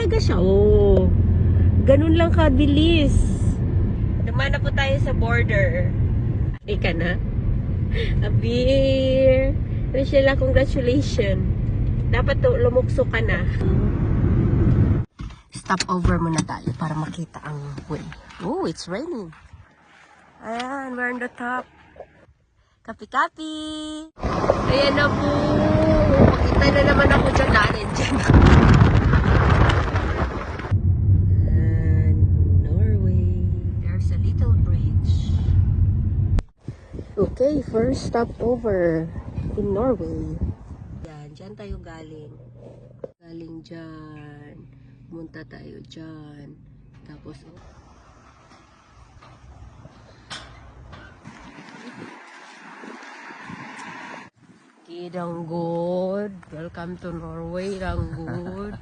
talaga siya. Oh, ganun lang kabilis. Naman na po tayo sa border. Ika na. Abir. Rachel, congratulations. Dapat lumukso ka na. Stop over muna tayo para makita ang way. Oh, it's raining. Ayan, we're on the top. Kapi-kapi! Ayan na po. Makita na naman ako dyan natin. And Norway. There's a little bridge. Okay, first stop over in Norway. Yan, dyan tayo galing. Galing dyan. Pumunta tayo dyan. Tapos, Ranggod. Welcome to Norway, Ranggod.